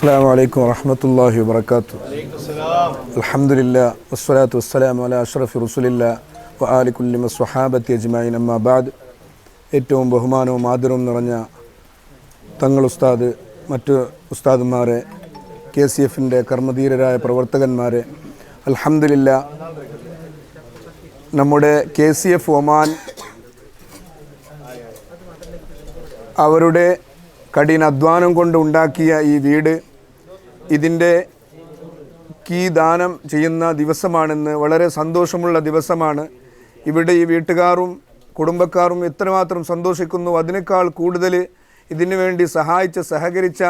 അസ്സലാമു അലൈക്കും വറഹ്മത്തുള്ളാഹി വബറകാതുഹു. അൽഹംദുലില്ലാഹ് വസ്സലാത്തു വസ്സലാമു അലാ അഷ്റഫി റസൂലില്ലാഹ് വആലി കുല്ലി വസ്വഹാബത്തി അജ്മഈൻ. അമ്മാ ബഅദ്. ഏറ്റവും ബഹുമാനവും ആദരവും നിറഞ്ഞ തങ്ങൾ ഉസ്താദ്, മറ്റ് ഉസ്താദുമാരെ, KCF-ൻ്റെ കർമ്മധീരരായ പ്രവർത്തകന്മാരെ, അൽഹംദുലില്ലാഹ് നമ്മുടെ KCF ഒമാൻ അവരുടെ കഠിനാധ്വാനം കൊണ്ട് ഉണ്ടാക്കിയ ഈ വീട് ഇതിൻ്റെ കീ ദാനം ചെയ്യുന്ന ദിവസമാണെന്ന് വളരെ സന്തോഷമുള്ള ദിവസമാണ്. ഇവിടെ ഈ വീട്ടുകാരും കുടുംബക്കാരും എത്രമാത്രം സന്തോഷിക്കുന്നു. അതിനേക്കാൾ കൂടുതൽ ഇതിനു വേണ്ടി സഹകരിച്ച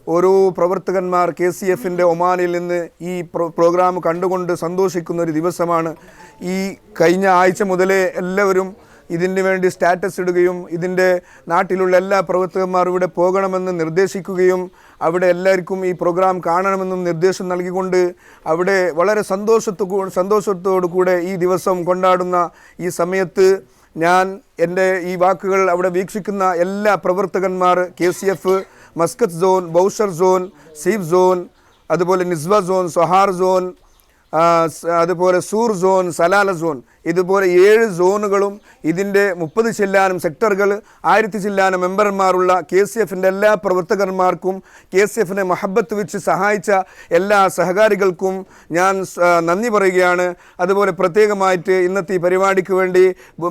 ഓരോ പ്രവർത്തകന്മാർ KCF-ൻ്റെ ഒമാനിൽ നിന്ന് ഈ പ്രോഗ്രാം കണ്ടുകൊണ്ട് സന്തോഷിക്കുന്ന ഒരു ദിവസമാണ്. ഈ കഴിഞ്ഞ ആഴ്ച മുതലേ എല്ലാവരും ഇതിന് വേണ്ടി സ്റ്റാറ്റസ് ഇടുകയും ഇതിൻ്റെ നാട്ടിലുള്ള എല്ലാ പ്രവർത്തകന്മാരും ഇവിടെ പോകണമെന്ന് നിർദ്ദേശിക്കുകയും അവിടെ എല്ലാവർക്കും ഈ പ്രോഗ്രാം കാണണമെന്നും നിർദ്ദേശം നൽകിക്കൊണ്ട് അവിടെ വളരെ സന്തോഷത്തോടു കൂടെ ഈ ദിവസം കൊണ്ടാടുന്ന ഈ സമയത്ത് ഞാൻ എൻ്റെ ഈ വാക്കുകൾ അവിടെ വീക്ഷിക്കുന്ന എല്ലാ പ്രവർത്തകന്മാർ, KCF Muscat zone, Bausher zone, Seeb zone, അതുപോലെ നിസ്വ സോൺ, സൊഹാർ സോൺ, അതുപോലെ സൂർ സോൺ, സലാല സോൺ, ഇതുപോലെ 7 സോണുകളും ഇതിൻ്റെ 30 ചില്ലാനും സെക്ടറുകൾ, 1000 ചില്ലാനും മെമ്പർമാരുള്ള KCF-ൻ്റെ എല്ലാ പ്രവർത്തകന്മാർക്കും, KCF-നെ മഹബത്ത് വെച്ച് സഹായിച്ച എല്ലാ സഹകാരികൾക്കും ഞാൻ നന്ദി പറയുകയാണ്. അതുപോലെ പ്രത്യേകമായിട്ട് ഇന്നത്തെ ഈ പരിപാടിക്ക് വേണ്ടി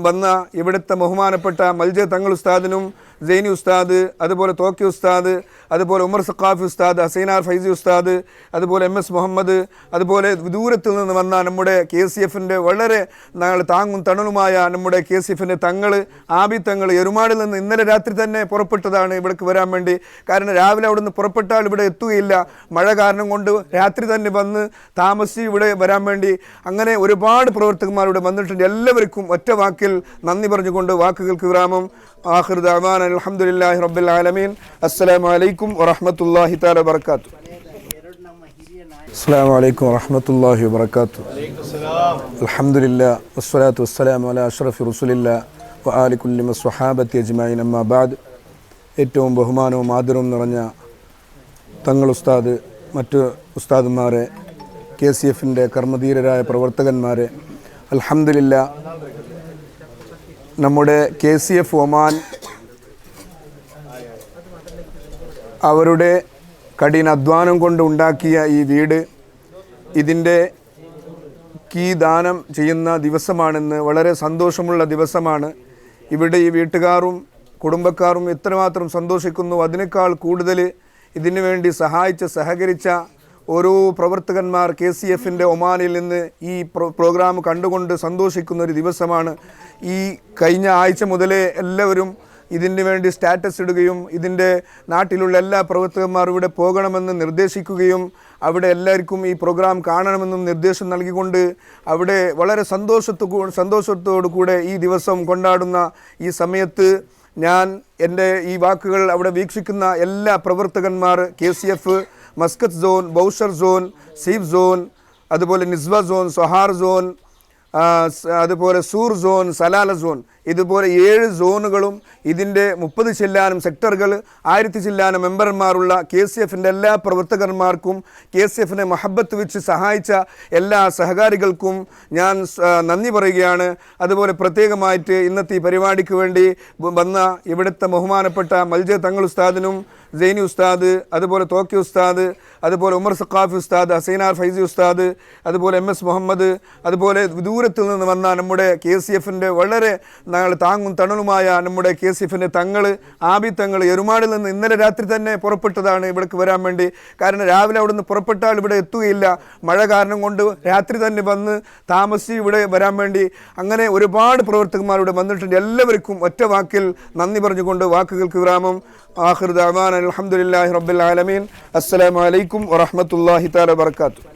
വന്ന ഇവിടുത്തെ ബഹുമാനപ്പെട്ട മൽജ തങ്ങൾ ഉസ്താദിനും, സൈനി ഉസ്താദ്, അതുപോലെ തോക്കി ഉസ്താദ്, അതുപോലെ ഉമർ സഖാഫി ഉസ്താദ്, ഹസൈനാർ ഫൈസി ഉസ്താദ്, അതുപോലെ MS മുഹമ്മദ്, അതുപോലെ ദൂരത്തിൽ നിന്ന് വന്ന നമ്മുടെ KCF-ൻ്റെ വളരെ താങ്ങും തണലുമായ നമ്മുടെ KCF-ൻ്റെ തങ്ങൾ, ആബി തങ്ങൾ എരുമാടിൽ നിന്ന് ഇന്നലെ രാത്രി തന്നെ പുറപ്പെട്ടതാണ് ഇവിടേക്ക് വരാൻ വേണ്ടി. കാരണം രാവിലെ അവിടെ നിന്ന് പുറപ്പെട്ടാൽ ഇവിടെ എത്തുകയില്ല, മഴ കാരണം കൊണ്ട് രാത്രി തന്നെ വന്ന് താമസിച്ച് ഇവിടെ വരാൻ വേണ്ടി. അങ്ങനെ ഒരുപാട് പ്രവർത്തകന്മാർ ഇവിടെ വന്നിട്ടുണ്ട്. എല്ലാവർക്കും ഒറ്റ വാക്കിൽ നന്ദി പറഞ്ഞുകൊണ്ട് വാക്കുകൾക്ക് വിരാമം. ആഖിറു ദഅവാന അൽഹംദുലില്ലാഹി റബ്ബിൽ ആലമീൻ. അസ്സലാമു അലൈക്കും വറഹ്മത്തുള്ളാഹി തആല വബറകാതുഹു. അസ്സലാമു അലൈക്കും വറഹ്മത്തുള്ളാഹി വബറകാതുഹു. അൽഹംദുലില്ലാഹ് വസ്സലാത്തു വസ്സലാമു അലാ അഷ്റഫി റസൂലില്ലാഹ് വആലി കുല്ലി വസ്വഹാബത്തി അജ്മഈൻ. അമ്മാ ബഅദ്. ഏറ്റവും ബഹുമാനവും ആദരവും നിറഞ്ഞ തങ്ങൾ ഉസ്താദ്, മറ്റ് ഉസ്താദുമാരെ, KCF-ൻ്റെ കർമ്മധീരരായ പ്രവർത്തകന്മാരെ, അൽഹംദുലില്ലാഹ് നമ്മുടെ KCF ഒമാൻ അവരുടെ കഠിനാധ്വാനം കൊണ്ട് ഉണ്ടാക്കിയ ഈ വീട് ഇതിൻ്റെ കീ ദാനം ചെയ്യുന്ന ദിവസമാണെന്ന് വളരെ സന്തോഷമുള്ള ദിവസമാണ്. ഇവിടെ ഈ വീട്ടുകാരും കുടുംബക്കാരും എത്രമാത്രം സന്തോഷിക്കുന്നു. അതിനേക്കാൾ കൂടുതൽ ഇതിനു വേണ്ടി സഹകരിച്ച ഓരോ പ്രവർത്തകന്മാർ KCF-ൻ്റെ ഒമാനിൽ നിന്ന് ഈ പ്രോഗ്രാം കണ്ടുകൊണ്ട് സന്തോഷിക്കുന്ന ഒരു ദിവസമാണ്. ഈ കഴിഞ്ഞ ആഴ്ച മുതലേ എല്ലാവരും ഇതിന് വേണ്ടി സ്റ്റാറ്റസ് ഇടുകയും ഇതിൻ്റെ നാട്ടിലുള്ള എല്ലാ പ്രവർത്തകന്മാരും ഇവിടെ പോകണമെന്ന് നിർദ്ദേശിക്കുകയും അവിടെ എല്ലാവർക്കും ഈ പ്രോഗ്രാം കാണണമെന്നും നിർദ്ദേശം നൽകിക്കൊണ്ട് അവിടെ വളരെ സന്തോഷത്തോടു കൂടെ ഈ ദിവസം കൊണ്ടാടുന്ന ഈ സമയത്ത് ഞാൻ എൻ്റെ ഈ വാക്കുകൾ അവിടെ വീക്ഷിക്കുന്ന എല്ലാ പ്രവർത്തകന്മാർ, KCF Muscat zone, Bausher zone, Seeb zone, അതുപോലെ നിസ്വ സോൺ, സൊഹാർ സോൺ, അതുപോലെ സൂർ സോൺ, സലാല സോൺ, ഇതുപോലെ 7 സോണുകളും ഇതിൻ്റെ 30 ചില്ലാനും സെക്ടറുകൾ, 1000 ചില്ലാനും മെമ്പർമാരുള്ള KCF-ൻ്റെ എല്ലാ പ്രവർത്തകന്മാർക്കും, KCF-നെ മഹബത്ത് വെച്ച് സഹായിച്ച എല്ലാ സഹകാരികൾക്കും ഞാൻ നന്ദി പറയുകയാണ്. അതുപോലെ പ്രത്യേകമായിട്ട് ഇന്നത്തെ ഈ പരിപാടിക്ക് വേണ്ടി വന്ന ഇവിടുത്തെ ബഹുമാനപ്പെട്ട മൽജ തങ്ങൾ ഉസ്താദിനും, സൈനി ഉസ്താദ്, അതുപോലെ തോക്കി ഉസ്താദ്, അതുപോലെ ഉമർ സഖാഫി ഉസ്താദ്, ഹസൈനാർ ഫൈസി ഉസ്താദ്, അതുപോലെ MS മുഹമ്മദ്, അതുപോലെ ദൂരത്തിൽ നിന്ന് വന്ന നമ്മുടെ KCF-ൻ്റെ വളരെ താങ്ങും തണലുമായ നമ്മുടെ KCF-ൻ്റെ തങ്ങൾ, ആബി തങ്ങൾ എരുമാടിൽ നിന്ന് ഇന്നലെ രാത്രി തന്നെ പുറപ്പെട്ടതാണ് ഇവിടേക്ക് വരാൻ വേണ്ടി. കാരണം രാവിലെ അവിടെ നിന്ന് പുറപ്പെട്ടാൽ ഇവിടെ എത്തുകയില്ല, മഴ കാരണം കൊണ്ട് രാത്രി തന്നെ വന്ന് താമസിച്ച് ഇവിടെ വരാൻ വേണ്ടി. അങ്ങനെ ഒരുപാട് പ്രവർത്തകന്മാർ ഇവിടെ വന്നിട്ടുണ്ട്. എല്ലാവർക്കും ഒറ്റ വാക്കിൽ നന്ദി പറഞ്ഞുകൊണ്ട് വാക്കുകൾക്ക് വിരാമം. ആഖിറു ദഅവാന അൽഹംദുലില്ലാഹി റബ്ബിൽ ആലമീൻ. അസ്സലാമു അലൈക്കും വറഹ്മത്തുള്ളാഹി തആല വബറകാതുഹു.